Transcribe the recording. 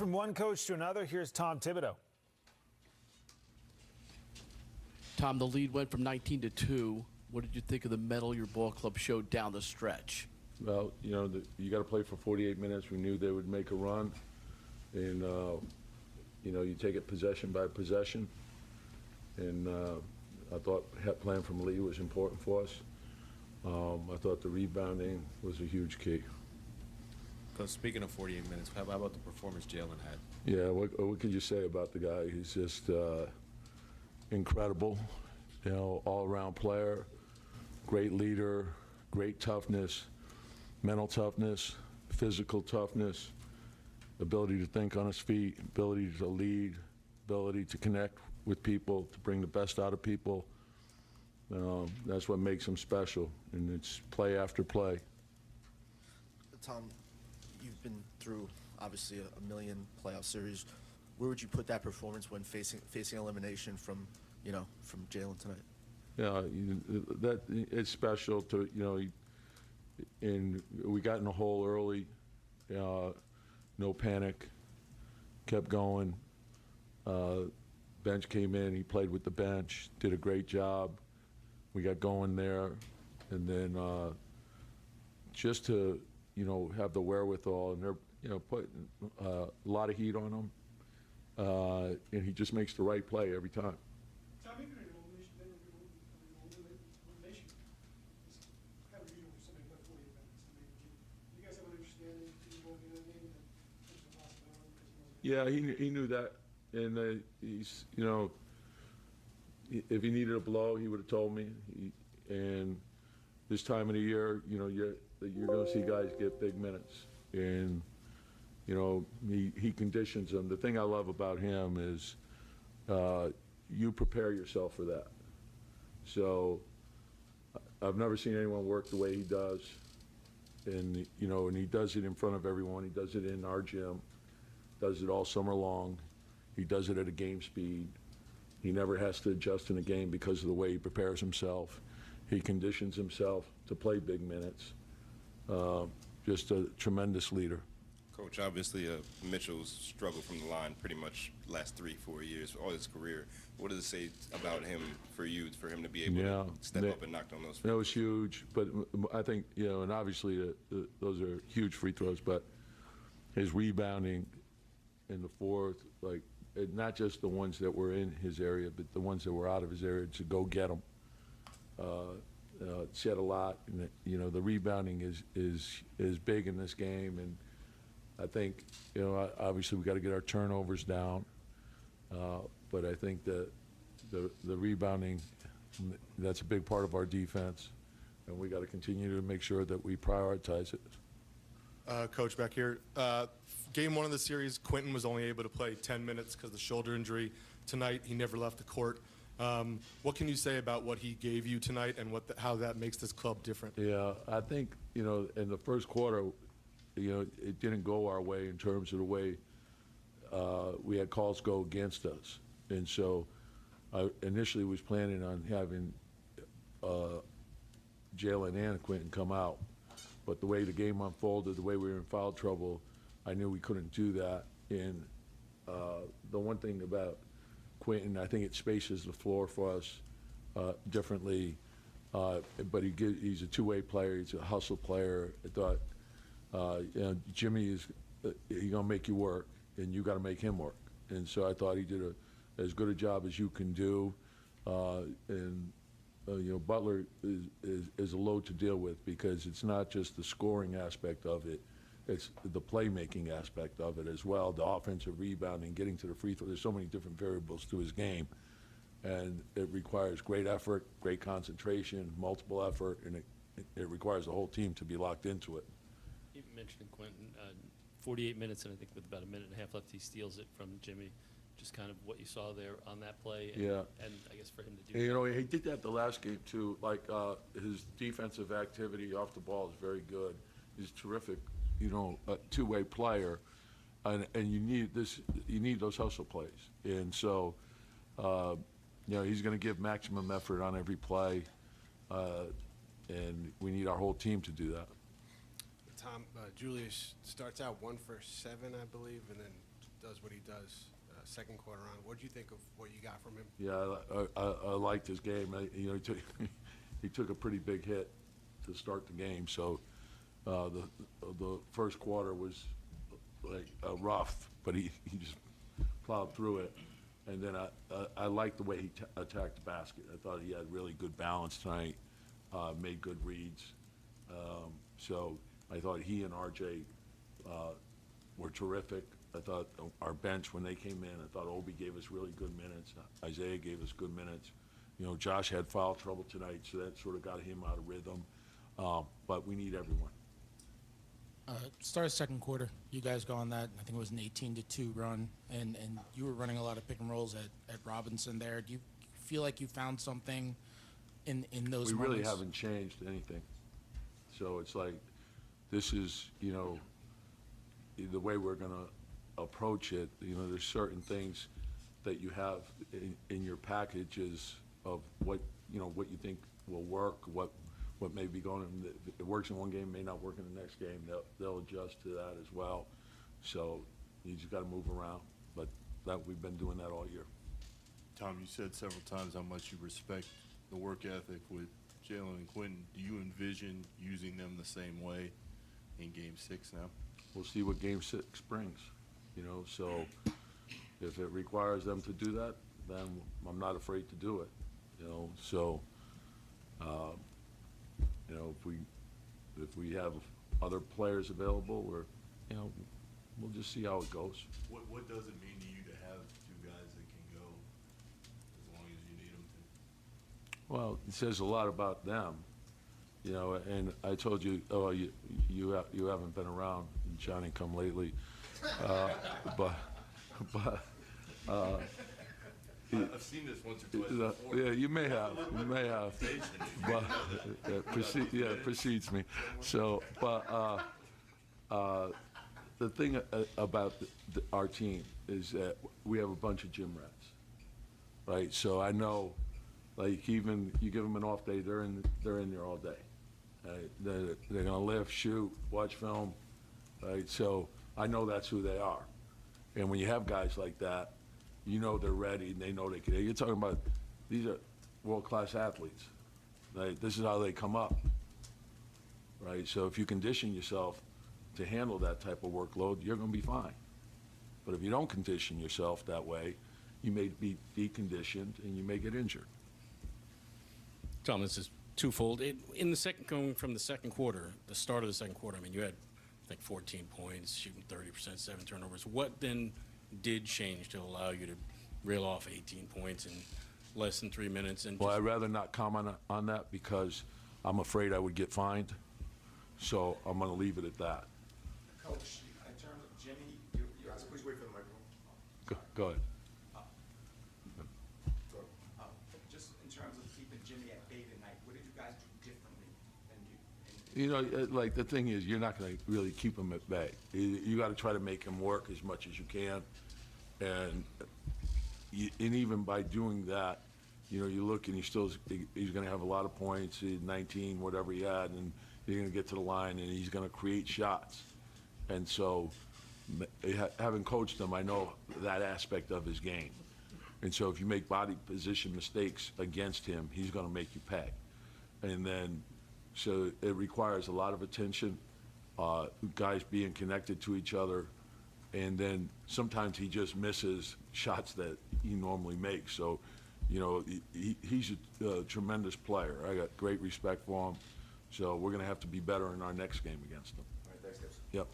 From one coach to another, here's Tom Thibodeau. Tom, the lead went from 19-2. What did you think of the mettle your ball club showed down the stretch? Well, you got to play for 48 minutes. We knew they would make a run, and you take it possession by possession. And I thought playing from Lee was important for us. I thought the rebounding was a huge key. Because speaking of 48 minutes, how about the performance Jalen had? Yeah, what can you say about the guy? He's just incredible, all-around player, great leader, great toughness, mental toughness, physical toughness, ability to think on his feet, ability to lead, ability to connect with people, to bring the best out of people. That's what makes him special, and it's play after play. Tom, you've been through obviously a million playoff series. Where would you put that performance when facing elimination from Jalen tonight? Yeah, that it's special to and we got in the hole early. No panic, kept going. Bench came in, he played with the bench, did a great job. We got going there, and then just to have the wherewithal, and they're putting a lot of heat on him, and he just makes the right play every time. Tom, even in elimination is kind of usual for somebody to play 48 minutes. I mean, do you guys have an understanding of the game that there's a possibility? Yeah, he knew that, and he's if he needed a blow, he would have told me. And this time of the year, you're going to see guys get big minutes, and he conditions them. The thing I love about him is you prepare yourself for that. So I've never seen anyone work the way he does, and and he does it in front of everyone. He does it in our gym, does it all summer long. He does it at a game speed. He never has to adjust in a game because of the way he prepares himself. He conditions himself to play big minutes. Just a tremendous leader. Coach, obviously Mitchell's struggled from the line pretty much last 3-4 years, all his career. What does it say about him for him to be able to step up and knock down those free throws? That was huge, but I think, and obviously those are huge free throws, but his rebounding in the fourth, not just the ones that were in his area, but the ones that were out of his area, to go get them. Said a lot. And, the rebounding is big in this game, and I think obviously we got to get our turnovers down. But I think that the rebounding, that's a big part of our defense, and we got to continue to make sure that we prioritize it. Coach, back here. Game one of the series, Quentin was only able to play 10 minutes because of the shoulder injury. Tonight, he never left the court. What can you say about what he gave you tonight and how that makes this club different? Yeah, I think, in the first quarter, it didn't go our way in terms of the way we had calls go against us. And so I initially was planning on having Jalen and Quentin come out. But the way the game unfolded, the way we were in foul trouble, I knew we couldn't do that. And the one thing about Quentin, I think it spaces the floor for us differently. But he's a two-way player. He's a hustle player. I thought, Jimmy he's gonna make you work, and you got to make him work. And so I thought he did as good a job as you can do. Butler is a load to deal with because it's not just the scoring aspect of it. It's the playmaking aspect of it as well, the offensive rebounding, getting to the free throw. There's so many different variables to his game, and it requires great effort, great concentration, multiple effort, and it requires the whole team to be locked into it. You mentioned Quentin, 48 minutes, and I think with about a minute and a half left, he steals it from Jimmy. Just kind of what you saw there on that play, and I guess for him to do that. He did that the last game too. His defensive activity off the ball is very good. He's terrific, a two-way player, and you need those hustle plays. And so, he's going to give maximum effort on every play, and we need our whole team to do that. Tom, Julius starts out 1 for 7, I believe, and then does what he does. Second quarter on, what do you think of what you got from him? Yeah, I liked his game. He took a pretty big hit to start the game, so the first quarter was like rough, but he just plowed through it. And then I liked the way he attacked the basket. I thought he had really good balance tonight, made good reads. So I thought he and RJ were terrific. I thought our bench, when they came in, I thought Obi gave us really good minutes. Isaiah gave us good minutes. You know, Josh had foul trouble tonight, so that sort of got him out of rhythm. But we need everyone. Start of second quarter, you guys go on that, I think it was an 18-2 run, and you were running a lot of pick and rolls at Robinson there. Do you feel like you found something in those moments? We really haven't changed anything. So it's like, this is, you know, the way we're going to approach it. You know, there's certain things that you have in your packages of what, you know, what you think will work, what may be going on. If it works in one game, may not work in the next game. They'll adjust to that as well. So you just got to move around. But we've been doing that all year. Tom, you said several times how much you respect the work ethic with Jalen and Quentin. Do you envision using them the same way in Game 6 now? We'll see what Game 6 brings. You know, so if it requires them to do that, then I'm not afraid to do it. You know, so you know, if we have other players available, or you know, we'll just see how it goes. What does it mean to you to have two guys that can go as long as you need them to? Well, it says a lot about them, you know. And I told you, you haven't been around in Johnny come lately, but. I've seen this once or twice before. Yeah, you may have, but precedes me. So, but the thing about our team is that we have a bunch of gym rats, right? So I know, like, even you give them an off day, they're in there all day. They're gonna lift, shoot, watch film, right? So I know that's who they are. And when you have guys like that, you know they're ready and they know they can. You're talking about, these are world-class athletes. Right? This is how they come up, right? So if you condition yourself to handle that type of workload, you're going to be fine. But if you don't condition yourself that way, you may be deconditioned and you may get injured. Tom, this is twofold. Going from the second quarter, the start of the second quarter, I mean, you had, I think, 14 points, shooting 30%, 7 turnovers. What then did change to allow you to reel off 18 points in less than 3 minutes? And well, I'd rather not comment on that because I'm afraid I would get fined. So I'm going to leave it at that. Coach, in terms of Jimmy, please wait for the microphone. Go ahead. Just in terms of keeping Jimmy at bay tonight, what did you guys do differently than you? You know, like, the thing is, you're not going to really keep him at bay. You got to try to make him work as much as you can. And even by doing that, you know, you look and he's going to have a lot of points, 19, whatever he had, and you're going to get to the line and he's going to create shots. And so, having coached him, I know that aspect of his game. And so if you make body position mistakes against him, he's going to make you pay. And then, so it requires a lot of attention, guys being connected to each other, and then sometimes he just misses shots that he normally makes. So, you know, he's a tremendous player. I got great respect for him. So we're going to have to be better in our next game against him. All right, thanks, guys. Yep.